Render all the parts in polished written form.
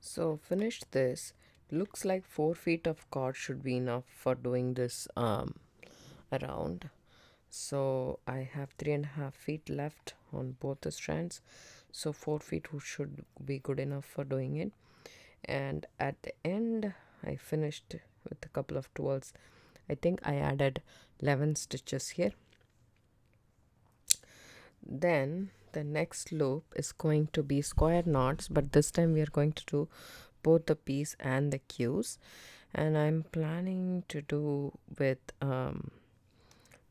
So finished this. Looks like 4 feet of cord should be enough for doing this around. So I have 3.5 feet left on both the strands. So 4 feet should be good enough for doing it. And at the end, I finished with a couple of twirls. I think I added 11 stitches here. Then the next loop is going to be square knots, but this time we are going to do both the P's and the Q's, and I'm planning to do with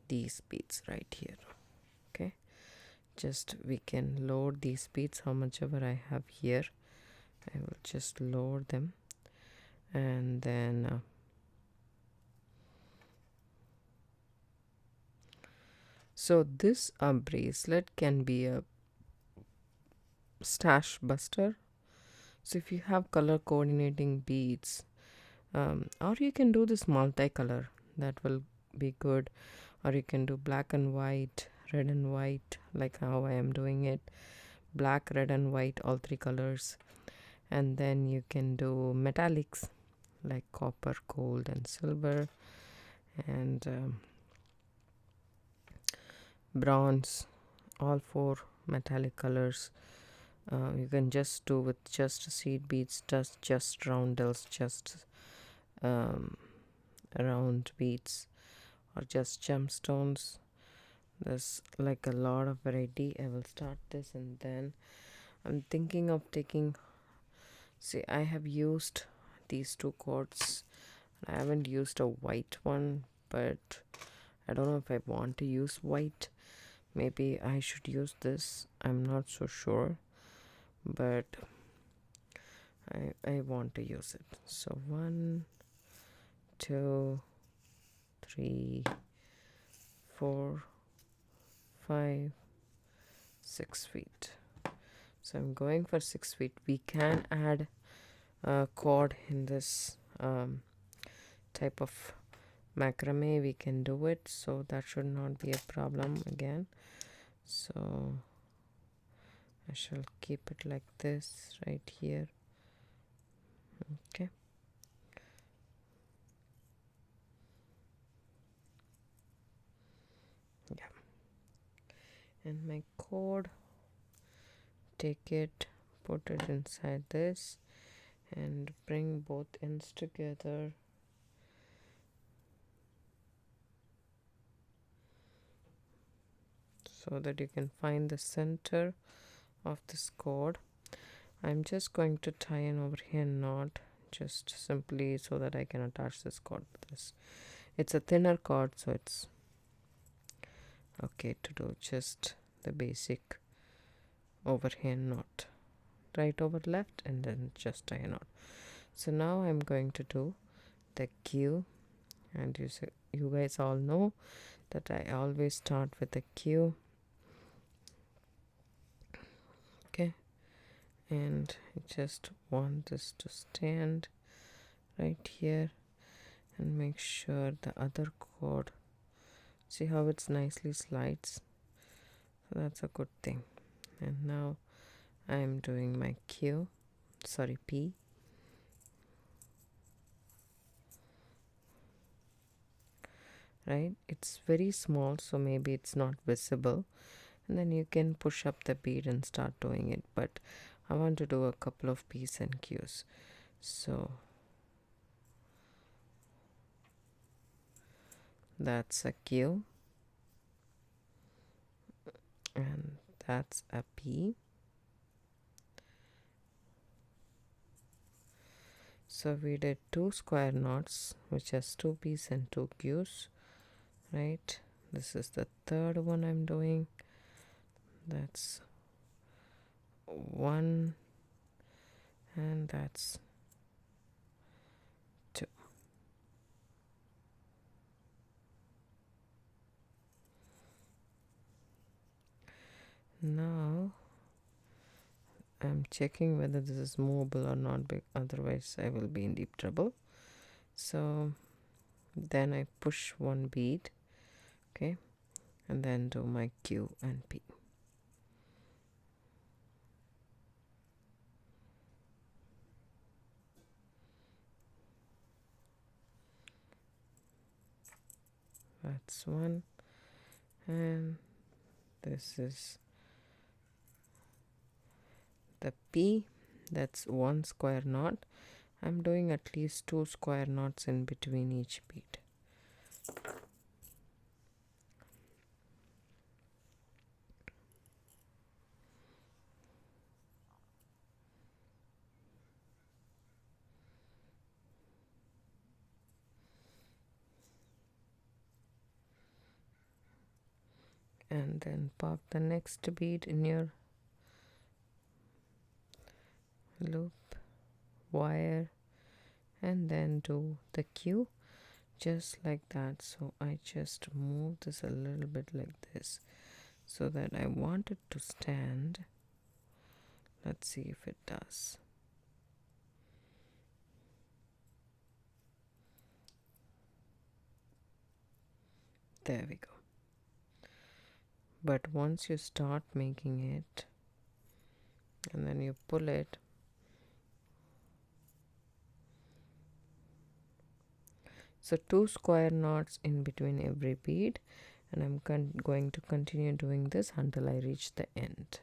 these beads right here. Okay, just we can load these beads how much ever I have here. I will just load them, and then so this bracelet can be a stash buster. So if you have color coordinating beads, or you can do this multicolor, that will be good. Or you can do black and white, red and white, like how I am doing it. Black, red and white, all three colors. And then you can do metallics like copper, gold and silver, and bronze, all four metallic colors. You can just do with just seed beads, just roundels, just round beads, or just gemstones. There's like a lot of variety. I will start this, and then I'm thinking of taking, see, I have used these two cords. I haven't used a white one, but I don't know if I want to use white. Maybe I should use this. I'm not so sure, but I want to use it. So 1, 2, 3, 4, 5, 6 feet. So I'm going for 6 feet. We can add a cord in this type of macrame. We can do it, so that should not be a problem again. So I shall keep it like this right here. Okay. Yeah. And my cord, take it, put it inside this, and bring both ends together. So that you can find the center of this cord. I'm just going to tie an overhand knot, just simply so that I can attach this cord with this. It's a thinner cord, so it's okay to do just the basic overhand knot, right over left, and then just tie a knot. So now I'm going to do the Q, and you guys all know that I always start with the Q. Okay, and I just want this to stand right here, and make sure the other cord, see how it's nicely slides, so that's a good thing. And now I'm doing my P, right? It's very small, so maybe it's not visible, and then you can push up the bead and start doing it, but I want to do a couple of P's and Q's. So that's a Q, and that's a P. So we did 2 square knots, which has 2 P's and 2 Q's, right? This is the third one I'm doing. That's 1, and that's 2. Now I'm checking whether this is movable or not, otherwise I will be in deep trouble. So then I push one bead, okay, and then do my Q and P. That's one, and this is the P. That's one square knot. I'm doing at least 2 square knots in between each bead. And then pop the next bead in your loop wire, and then do the Q just like that. So I just move this a little bit like this so that I want it to stand. Let's see if it does. There we go. But once you start making it and then you pull it, so 2 square knots in between every bead, and I'm going to continue doing this until I reach the end.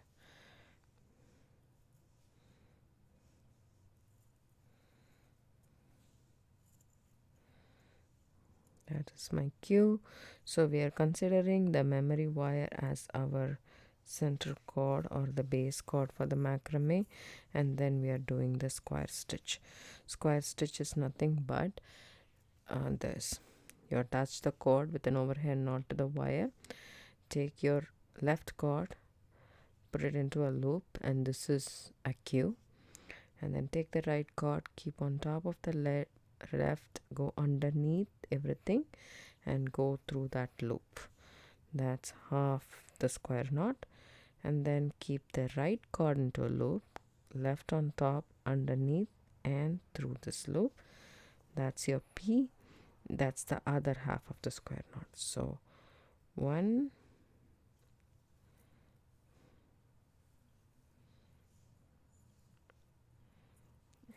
That is my cue. So we are considering the memory wire as our center cord or the base cord for the macrame, and then we are doing the square stitch. Square stitch is nothing but this. You attach the cord with an overhead knot to the wire, take your left cord, put it into a loop, and this is a cue, and then take the right cord, keep on top of the left, go underneath everything and go through that loop. That's half the square knot, and then keep the right cord into a loop, left on top, underneath, and through this loop. That's your P. That's the other half of the square knot. So 1,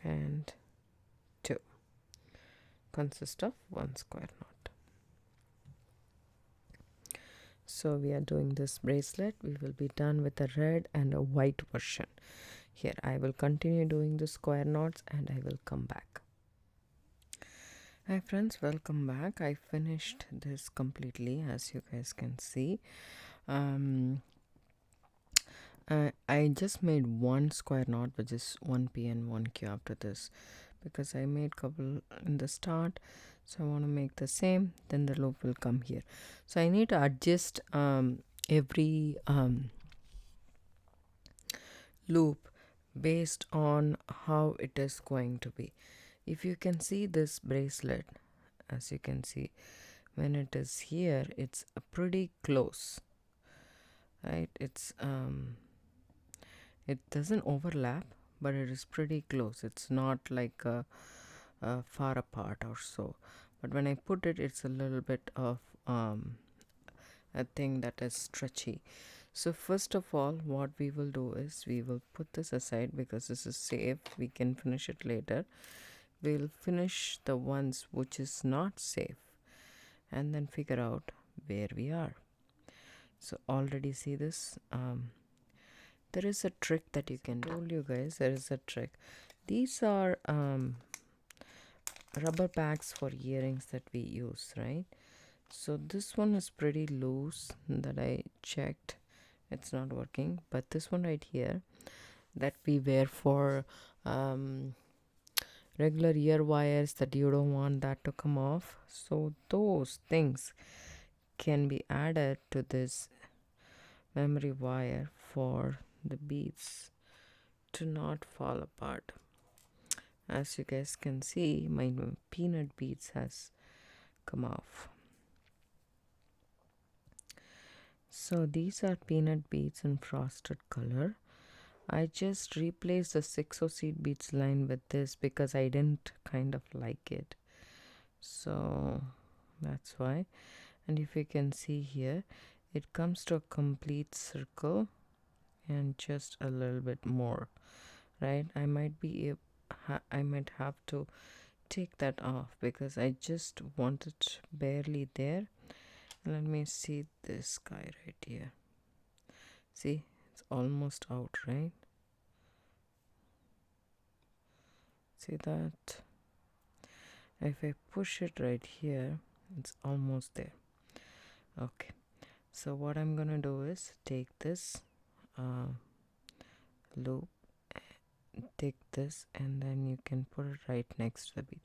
and 2 consist of 1 square knot. So we are doing this bracelet. We will be done with a red and a white version. Here I will continue doing the square knots and I will come back. Hi friends, welcome back. I finished this completely, as you guys can see. I just made 1 square knot, which is 1 P and 1 Q after this, because I made couple in the start, so I want to make the same. Then the loop will come here. So I need to adjust every loop based on how it is going to be. If you can see this bracelet, as you can see, when it is here, it's pretty close, right? It's it doesn't overlap, but it is pretty close. It's not like far apart or so. But when I put it, it's a little bit of a thing that is stretchy. So first of all, what we will do is we will put this aside because this is safe. We can finish it later. We'll finish the ones which is not safe and then figure out where we are. So already see this. There is a trick that you can do. I told you guys there is a trick. These are rubber bags for earrings that we use, right? So this one is pretty loose that I checked. It's not working. But this one right here that we wear for regular ear wires that you don't want that to come off. So those things can be added to this memory wire for the beads to not fall apart. As you guys can see, my peanut beads has come off. So these are peanut beads in frosted color. I just replaced the 6 seed beads line with this because I didn't kind of like it. So that's why. And if you can see here, it comes to a complete circle and just a little bit more, right? I might have to take that off because I just want it barely there, Let me see this guy right here. See, it's almost out, right? See that? If I push it right here, it's almost there. Okay, so what I'm gonna do is take this loop, take this, and then you can put it right next to the bead.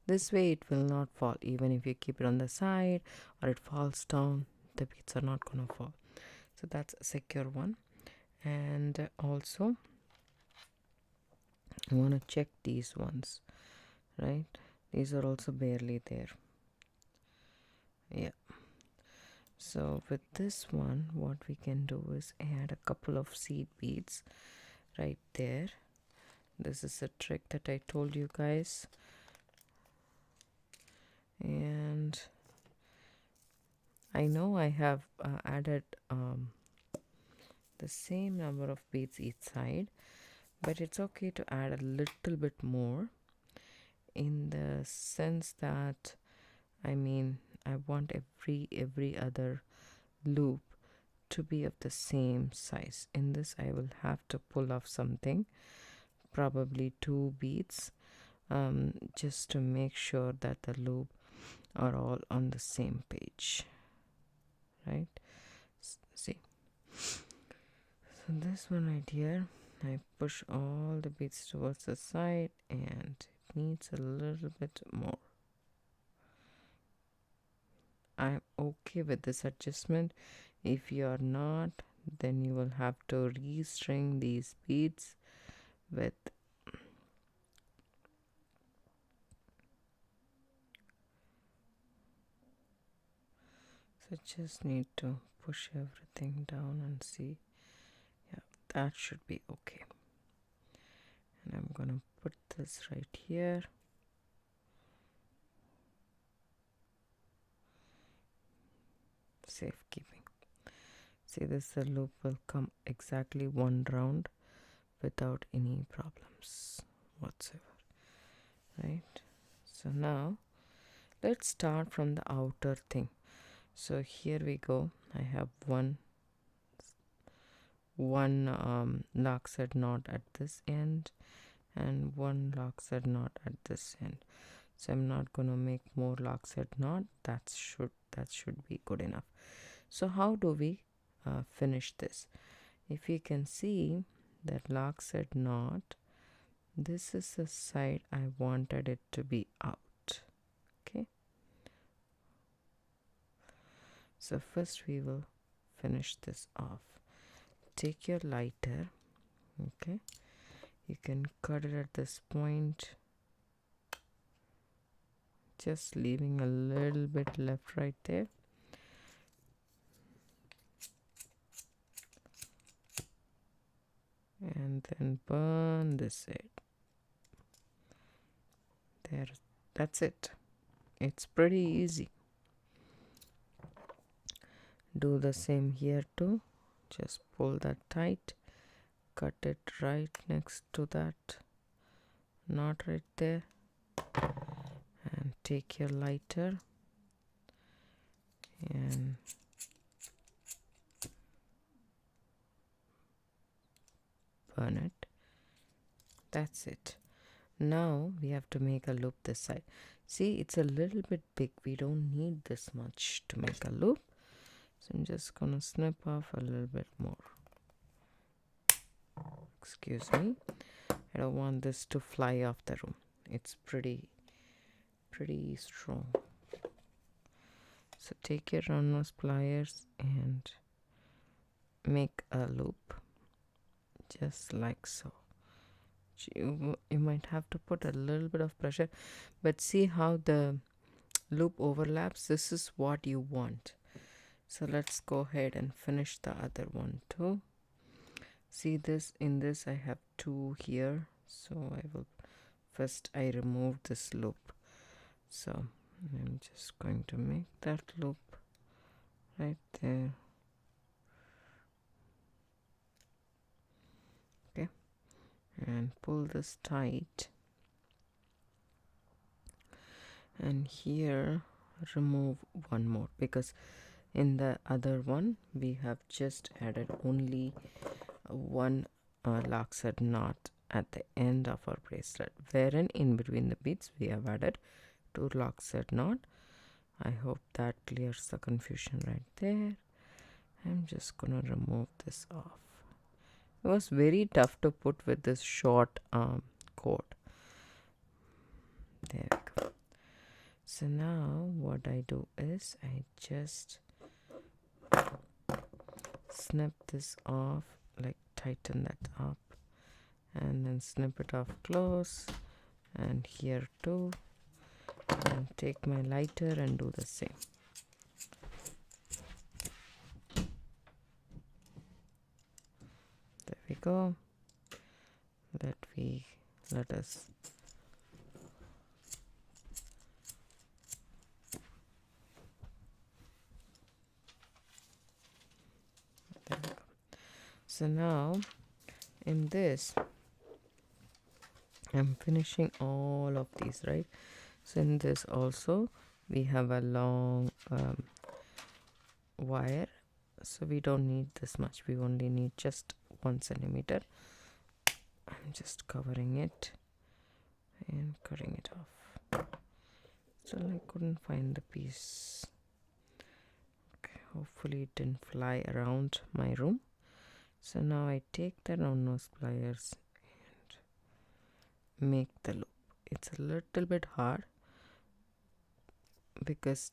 This way it will not fall. Even if you keep it on the side or it falls down, the beads are not gonna fall. So that's a secure one. And also I want to check these ones, right? These are also barely there. Yeah. So with this one, what we can do is add a couple of seed beads right there. This is a trick that I told you guys. And I know I have added the same number of beads each side, but it's okay to add a little bit more, in the sense that I want every other loop to be of the same size. In this I will have to pull off something, probably 2 beads, just to make sure that the loop are all on the same page, right? See, so this one right here, I push all the beads towards the side, and it needs a little bit more. I'm okay with this adjustment. If you are not, then you will have to restring these beads with so just need to push everything down and see. Yeah, that should be okay. And I'm gonna put this right here. Safekeeping. See, this the loop will come exactly 1 round without any problems whatsoever, right? So now let's start from the outer thing. So here we go. I have one lockside knot at this end and one lockside knot at this end. So I'm not going to make more lockside knot. That should be good enough. So how do we finish this? If you can see that lockside knot, this is the side I wanted it to be out. Okay, so first we will finish this off. Take your lighter, okay, you can cut it at this point, just leaving a little bit left right there. And then burn this side. There, that's it. It's pretty easy. Do the same here too. Just pull that tight, cut it right next to that knot right there, and take your lighter and burn it. That's it. Now we have to make a loop this side. See, it's a little bit big. We don't need this much to make a loop. So I'm just gonna snip off a little bit more. Excuse me. I don't want this to fly off the room. It's pretty strong. So take your round nose pliers and make a loop just like so. You might have to put a little bit of pressure, but see how the loop overlaps. This is what you want. So let's go ahead and finish the other one too. See this, in this I have 2 here, so I remove this loop. So I'm just going to make that loop right there. Okay, and pull this tight, and here remove one more, because In the other one we have just added only one lockside knot at the end of our bracelet, wherein in between the beads we have added 2 lockside knot. I hope that clears the confusion right there. I'm just gonna remove this off. It was very tough to put with this short cord. There we go. So now what I do is I just snip this off, like tighten that up, and then snip it off close, and here too, and take my lighter and do the same. There we go. Let us there we go. So now in this I'm finishing all of these, right? So in this also we have a long wire, so we don't need this much, we only need just 1 centimeter. I'm just covering it and cutting it off. So I couldn't find the piece. Okay, hopefully it didn't fly around my room. So now I take the round nose pliers and make the loop. It's a little bit hard because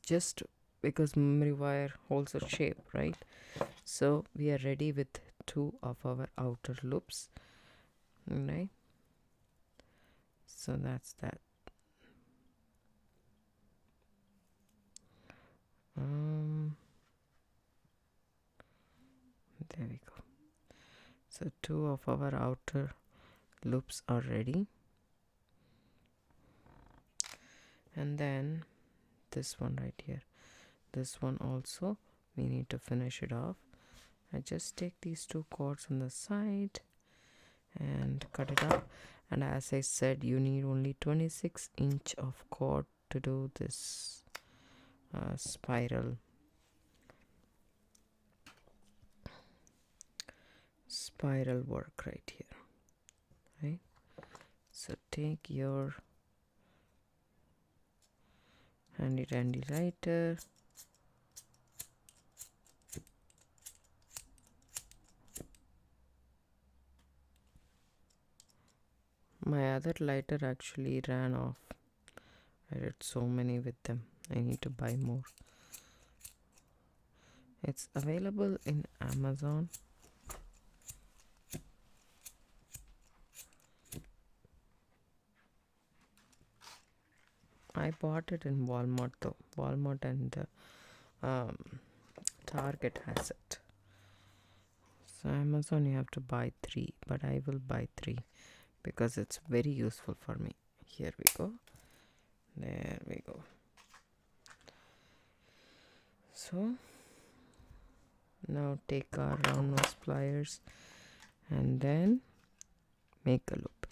memory wire holds a shape, right? So we are ready with 2 of our outer loops, right? So that's that. There we go. So 2 of our outer loops are ready, and then this one right here, this one also we need to finish it off. I just take these 2 cords on the side and cut it up, and as I said, you need only 26 inch of cord to do this spiral work right here, right? So take your handy dandy lighter, my other lighter actually ran off. I did so many with them, I need to buy more. It's available in Amazon. I bought it in Walmart though. Walmart and Target has it. So Amazon you have to buy 3, but I will buy 3 because it's very useful for me. Here we go. There we go. So now take our round nose pliers and then make a loop.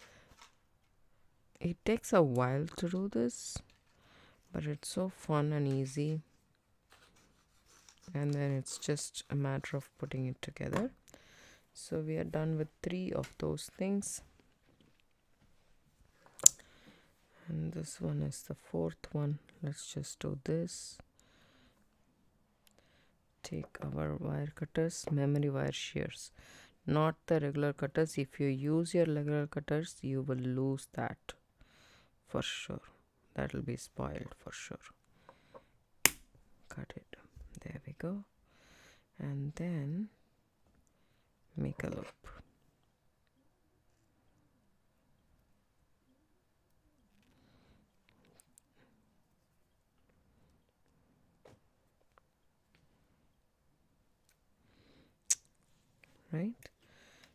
It takes a while to do this, but it's so fun and easy, and then it's just a matter of putting it together. So we are done with 3 of those things, and this one is the 4th one. Let's just do this. Take our wire cutters, memory wire shears, not the regular cutters. If you use your regular cutters, you will lose that for sure. That will be spoiled for sure. Cut it. There we go. And then make a loop. Right,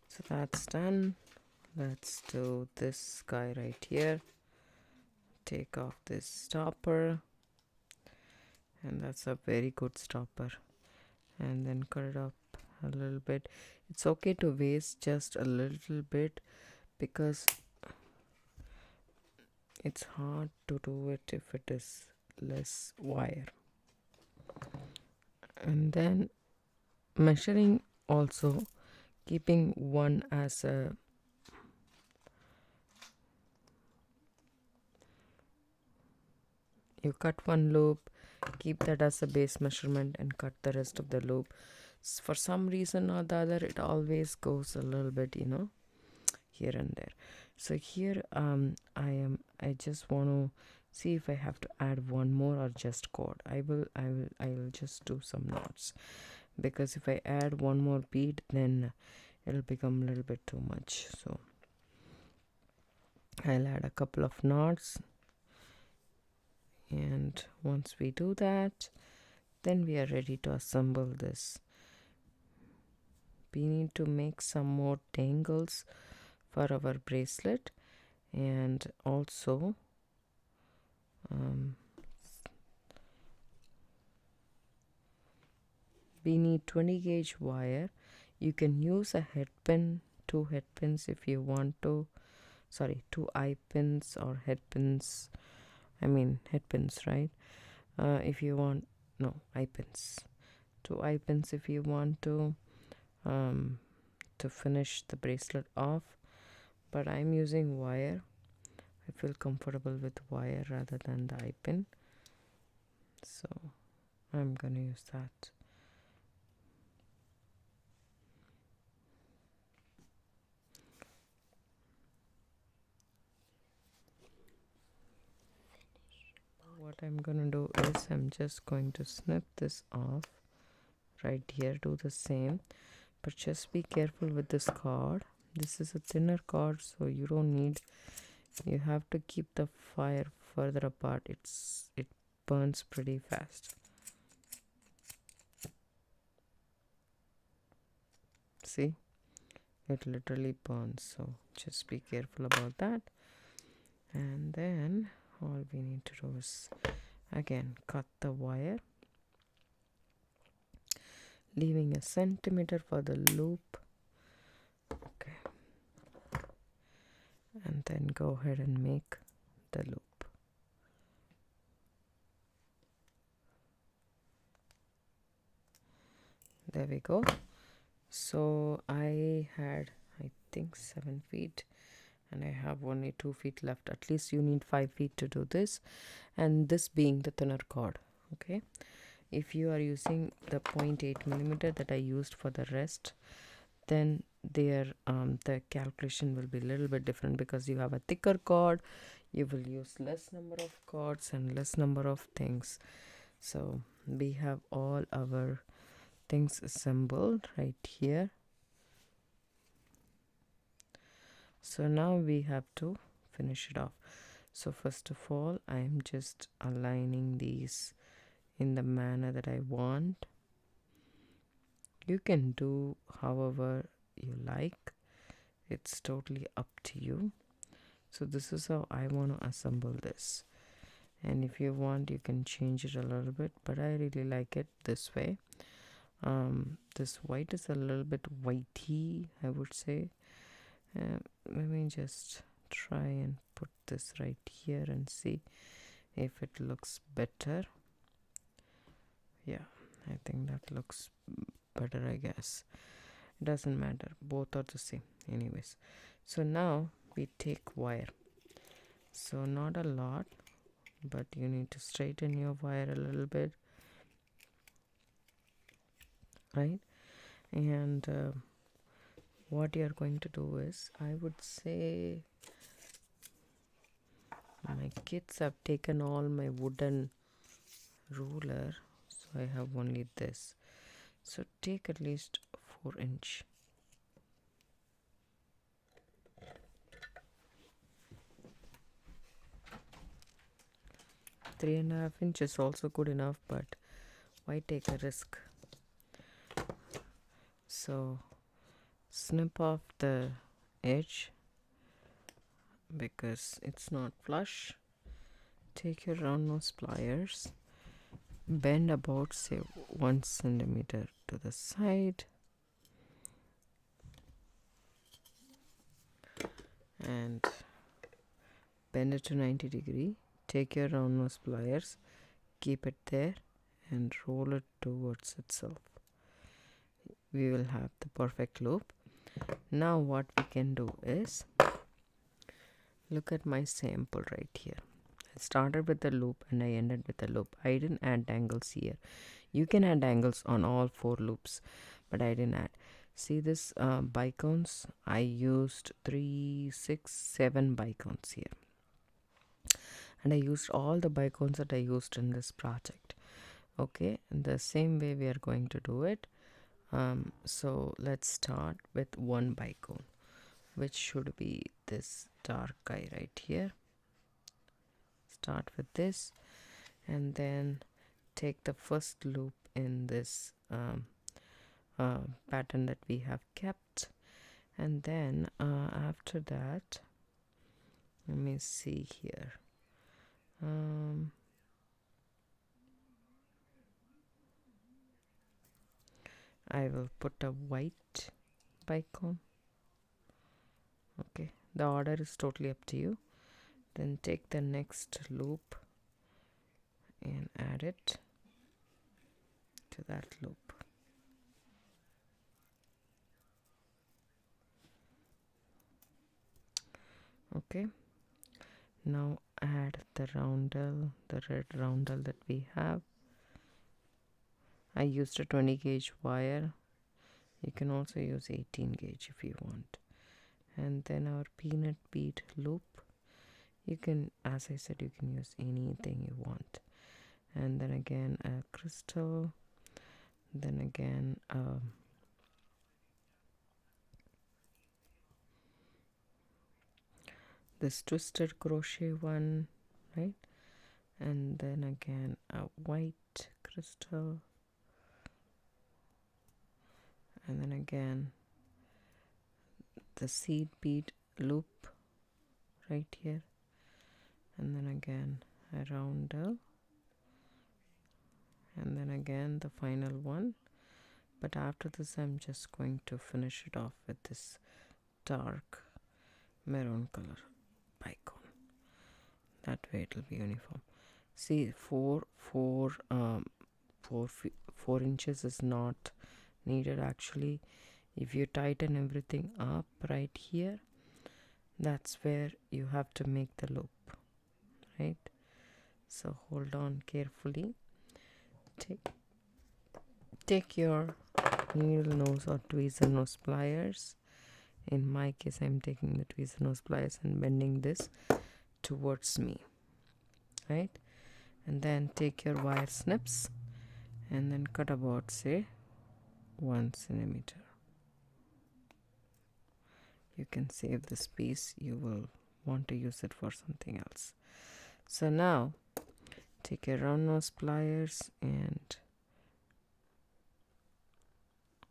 so that's done. Let's do this guy right here. Take off this stopper, and that's a very good stopper, and then cut it up a little bit. It's okay to waste just a little bit because it's hard to do it if it is less wire. And then measuring also, keeping one as a you cut one loop, keep that as a base measurement and cut the rest of the loop. For some reason or the other, it always goes a little bit, here and there. So here I just want to see if I have to add one more or just cord. I will just do some knots, because if I add one more bead, then it'll become a little bit too much. So I'll add a couple of knots, and once we do that, then we are ready to assemble this. We need to make some more dangles for our bracelet, and also we need 20 gauge wire. You can use a head pin, 2 head pins if you want to. Sorry, 2 eye pins or head pins. I mean head pins, right? If you want, no, eye pins. 2 eye pins if you want to finish the bracelet off. But I'm using wire. I feel comfortable with wire rather than the eye pin. So I'm gonna use that. What I'm gonna do is I'm just going to snip this off right here. Do the same, but just be careful with this cord. This is a thinner cord, so you don't need, you have to keep the fire further apart. It burns pretty fast. See, it literally burns, so just be careful about that. And then all we need to do is again cut the wire, leaving a centimeter for the loop. Okay, and then go ahead and make the loop. There we go. So I had, I think, 7 feet, and I have only 2 feet left. At least you need 5 feet to do this, and this being the thinner cord. Okay, if you are using the 0.8 millimeter that I used for the rest, then the calculation will be a little bit different, because you have a thicker cord, you will use less number of cords and less number of things. So we have all our things assembled right here. So now we have to finish it off. So first of all, I'm just aligning these in the manner that I want. You can do however you like, it's totally up to you. So this is how I want to assemble this, and if you want, you can change it a little bit, but I really like it this way. This white is a little bit whitey, I would say. Let me just try and put this right here and see if it looks better. Yeah, I think that looks better, I guess. It doesn't matter, both are the same anyways. So now we take wire. So not a lot, but you need to straighten your wire a little bit, right? And what you're going to do is, I would say, my kids have taken all my wooden ruler, so I have only this. So take at least 4 inch. Three and a half inch is also good enough, but why take a risk? So snip off the edge because it's not flush. Take your round nose pliers, bend about, say, 1 centimeter to the side, and bend it to 90 degree. Take your round nose pliers, keep it there, and roll it towards itself. We will have the perfect loop. Now what we can do is, look at my sample right here. I started with the loop and I ended with the loop. I didn't add dangles here. You can add dangles on all 4 loops, but I didn't add. See this bicones? I used 3, 6, 7 bicones here. And I used all the bicones that I used in this project. Okay, in the same way we are going to do it. So let's start with 1 bicone, which should be this dark guy right here. Start with this and then take the first loop in this pattern that we have kept, and then after that, let me see here. I will put a white bicone. Okay, the order is totally up to you. Then take the next loop and add it to that loop. Okay, now add the roundel, the red roundel that we have. I used a 20 gauge wire. You can also use 18 gauge if you want. And then our peanut bead loop. You can, as I said, you can use anything you want. And then again a crystal. Then again this twisted crochet one, right? And then again a white crystal, and then again the seed bead loop right here, and then again a roundel, and then again the final one. But after this I'm just going to finish it off with this dark maroon color bicone. That way it will be uniform. See, 4 inches is not needed actually. If you tighten everything up right here, that's where you have to make the loop, right? So hold on carefully. Take your needle nose or tweezer nose pliers. In my case, I'm taking the tweezer nose pliers and bending this towards me, right? And then take your wire snips and then cut about, say, 1 centimeter. You can save this piece. You will want to use it for something else. So now take your round nose pliers and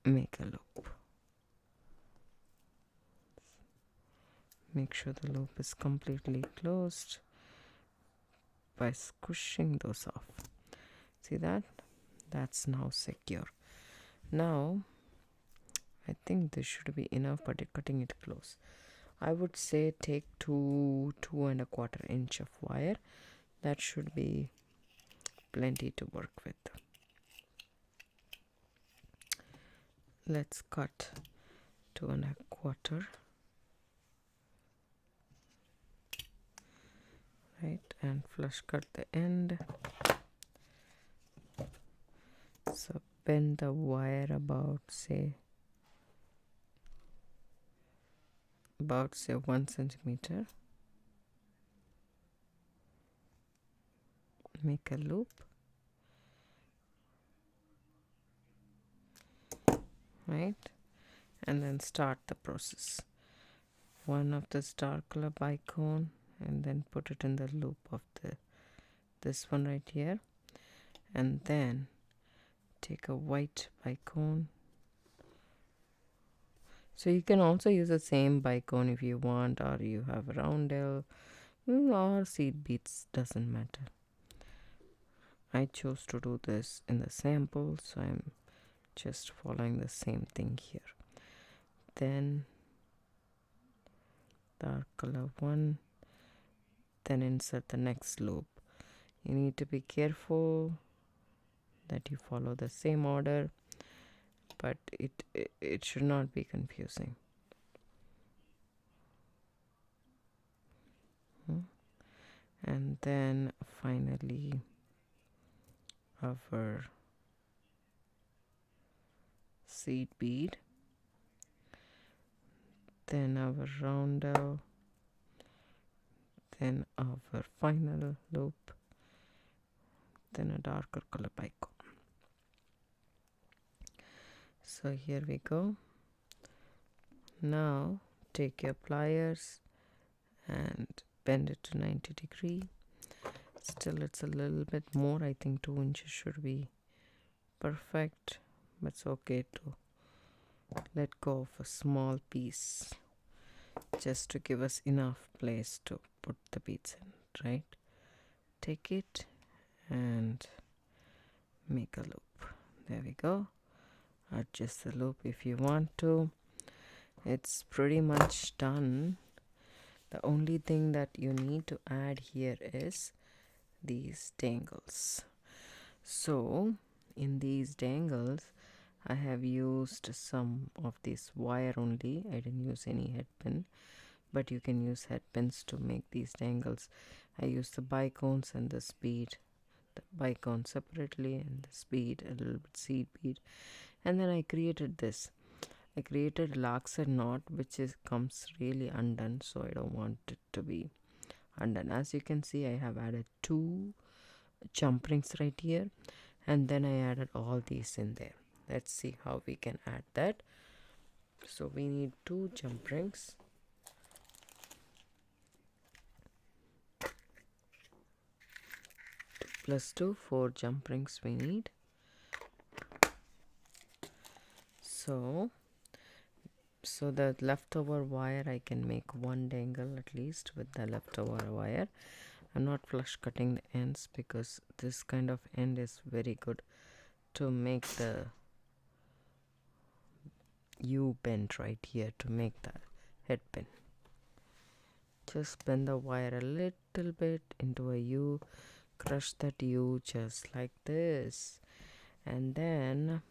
make a loop. Make sure the loop is completely closed by squishing those off. See that? That's now secure. Now I think this should be enough, but cutting it close. I would say take 2.25 inch of wire. That should be plenty to work with. Let's cut 2.25, right, and flush cut the end. So bend the wire about say 1 centimeter. Make a loop, right, and then start the process. One of this dark color bicone and then put it in the loop of this one right here, and then take a white bicone. So you can also use the same bicone if you want, or you have a roundel or seed beads, doesn't matter. I chose to do this in the sample, so I'm just following the same thing here. Then dark color one, then insert the next loop. You need to be careful, that you follow the same order, but it should not be confusing. And then finally our seed bead, then our roundel, then our final loop, then a darker color picot. So here we go. Now take your pliers and bend it to 90 degree. Still it's a little bit more, I think 2 inches should be perfect, but it's okay to let go of a small piece just to give us enough place to put the beads in, right? Take it and make a loop. There we go. Adjust the loop if you want to. It's pretty much done. The only thing that you need to add here is these dangles. So in these dangles I have used some of this wire only. I didn't use any head pin, but you can use head pins to make these dangles. I used the bicones and the bead, the bicone separately and this bead, a little bit seed bead, and then I created this. I created laxer knot which comes really undone, so I don't want it to be undone. As you can see, I have added 2 jump rings right here, and then I added all these in there. Let's see how we can add that. So we need 2 jump rings. 2 plus 2, 4 jump rings we need. So the leftover wire, I can make 1 dangle at least with the leftover wire. I'm not flush cutting the ends because this kind of end is very good to make the U bend right here to make the head pin. Just bend the wire a little bit into a U, crush that U just like this, and then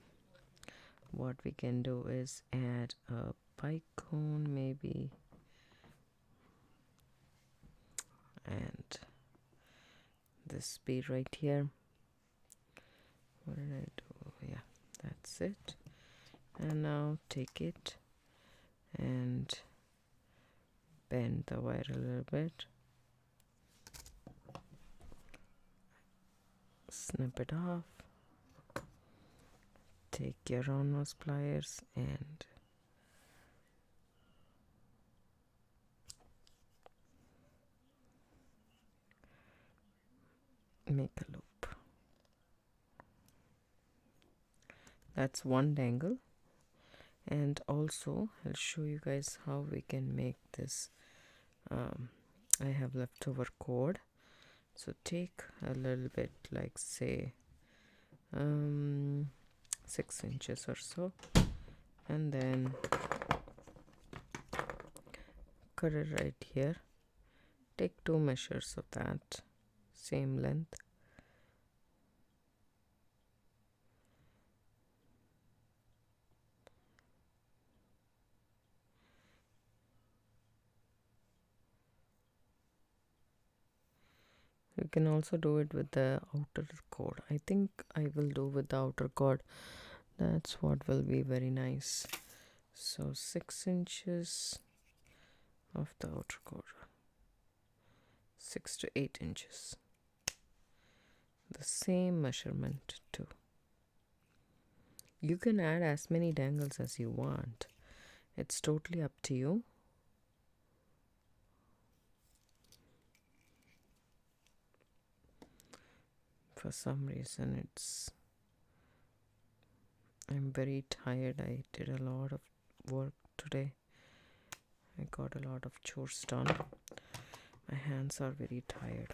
what we can do is add a bicone maybe, and this bead right here. What did I do? Yeah, that's it. And now take it and bend the wire a little bit, snip it off, take your round nose pliers and make a loop. That's 1 dangle. And also I'll show you guys how we can make this. I have leftover cord, so take a little bit, like say 6 inches or so, and then cut it right here. Take 2 measures of that same length. You can also do it with the outer cord. I think I will do with the outer cord. That's what will be very nice. So 6 inches of the outer cord, 6 to 8 inches. The same measurement too. You can add as many dangles as you want. It's totally up to you. For some reason I'm very tired. I did a lot of work today. I got a lot of chores done. My hands are very tired.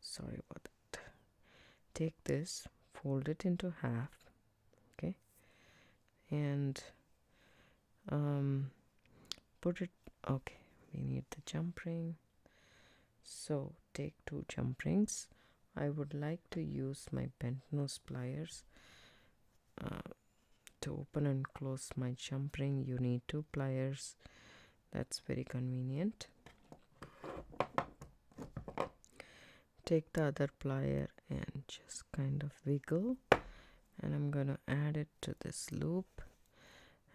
Sorry about that. Take this, fold it into half, okay, and put it, okay, we need the jump ring. So take 2 jump rings I would like to use my bent nose pliers to open and close my jump ring. You need 2 pliers. That's very convenient. Take the other plier and just kind of wiggle, and I'm gonna add it to this loop,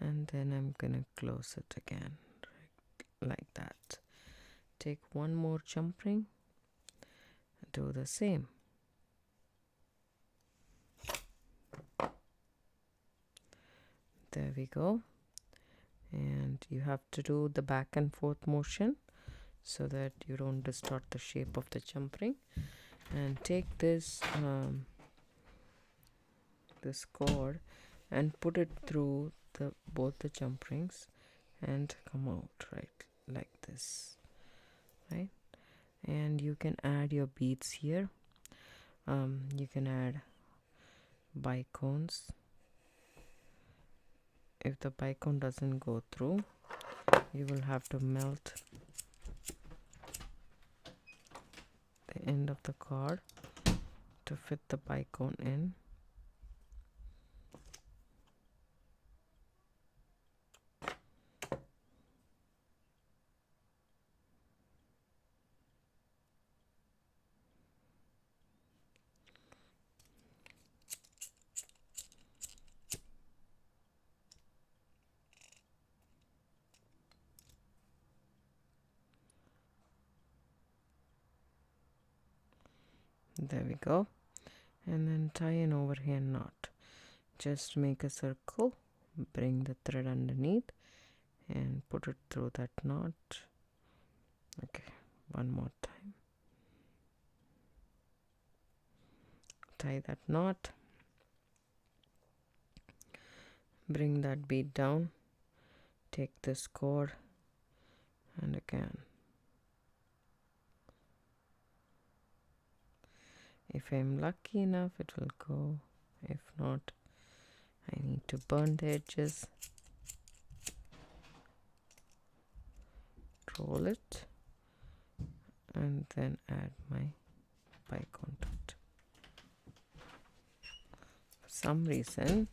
and then I'm gonna close it again, right, like that. Take one more jump ring, do the same. There we go. And you have to do the back and forth motion so that you don't distort the shape of the jump ring. And take this this cord and put it through both the jump rings and come out right like this, right? And you can add your beads here. You can add bicones. If the bicone doesn't go through, you will have to melt the end of the cord to fit the bicone in. There we go. And then tie an overhand knot. Just make a circle, bring the thread underneath and put it through that knot. Okay, one more time. Tie that knot, bring that bead down, take this cord, and again, if I'm lucky enough, it will go. If not, I need to burn the edges. Roll it and then add my bicone to it. For some reason,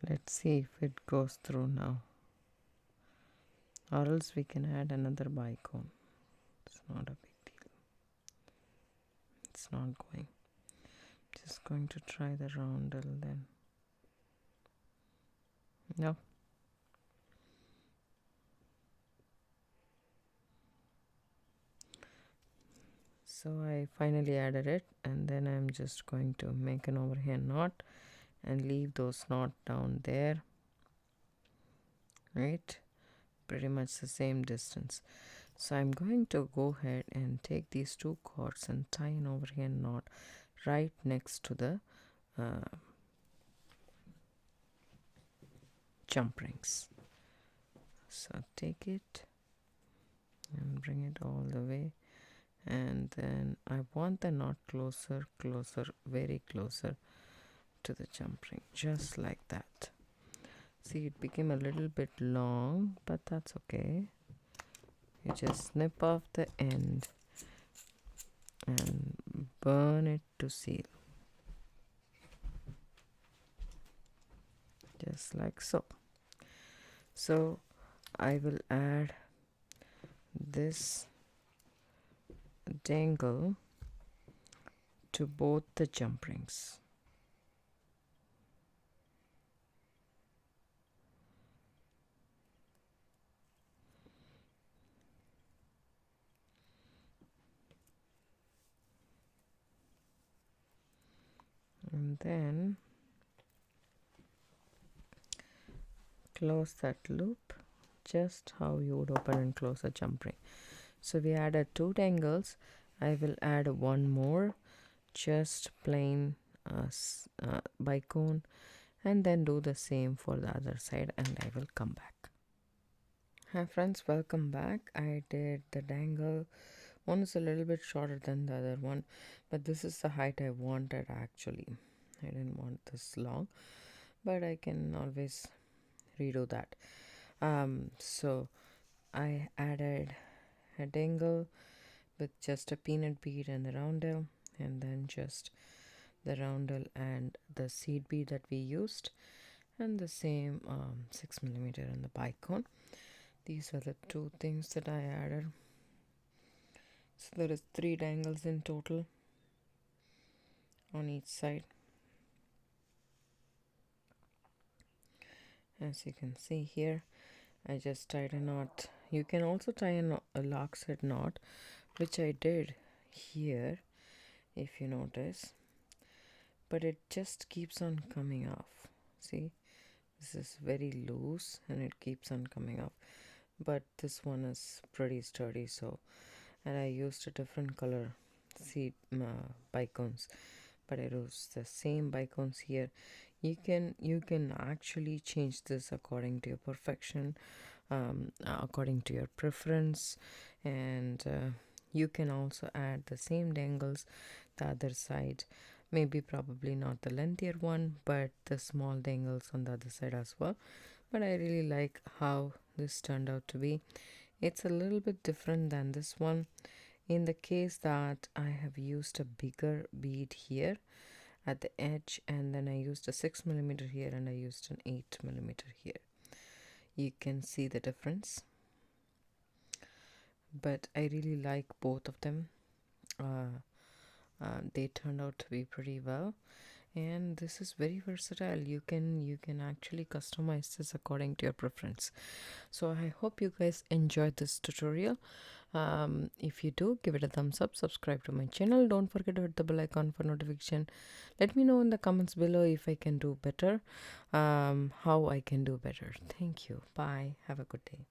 let's see if it goes through now, or else we can add another bicone. It's not a big deal. It's not going. Just going to try the roundel then. No. So I finally added it, and then I'm just going to make an overhand knot and leave those knots down there, right? Pretty much the same distance. So I'm going to go ahead and take these 2 cords and tie an overhand knot right next to the jump rings. So take it and bring it all the way, and then I want the knot closer, very closer to the jump ring, just like that. See, it became a little bit long, but that's okay. You just snip off the end and burn it to seal, just like so. So I will add this dangle to both the jump rings. And then close that loop just how you would open and close a jump ring. So we added 2 dangles. I will add one more, just plain bicone, and then do the same for the other side, and I will come back. Hi friends, welcome back. I did the dangle. One is a little bit shorter than the other one, but this is the height I wanted actually. I didn't want this long, but I can always redo that. So I added a dangle with just a peanut bead and the roundel, and then just the roundel and the seed bead that we used, and the same 6mm and the bicone. These are the 2 things that I added. So there is 3 dangles in total on each side. As you can see here, I just tied a knot. You can also tie a lockset knot, which I did here, if you notice, but it just keeps on coming off. See, this is very loose and it keeps on coming off, but this one is pretty sturdy. So, and I used a different color seed bicones, but I used the same bicones here. You can actually change this according to your perfection, according to your preference, and you can also add the same dangles the other side, maybe probably not the lengthier one, but the small dangles on the other side as well. But I really like how this turned out to be. It's a little bit different than this one in the case that I have used a bigger bead here at the edge, and then I used a 6mm here and I used an 8mm here. You can see the difference, but I really like both of them. They turned out to be pretty well, and this is very versatile. You can actually customize this according to your preference. So I hope you guys enjoyed this tutorial. If you do, give it a thumbs up, subscribe to my channel, don't forget to hit the bell icon for notification. Let me know in the comments below if I can do better, how I can do better. Thank you. Bye. Have a good day.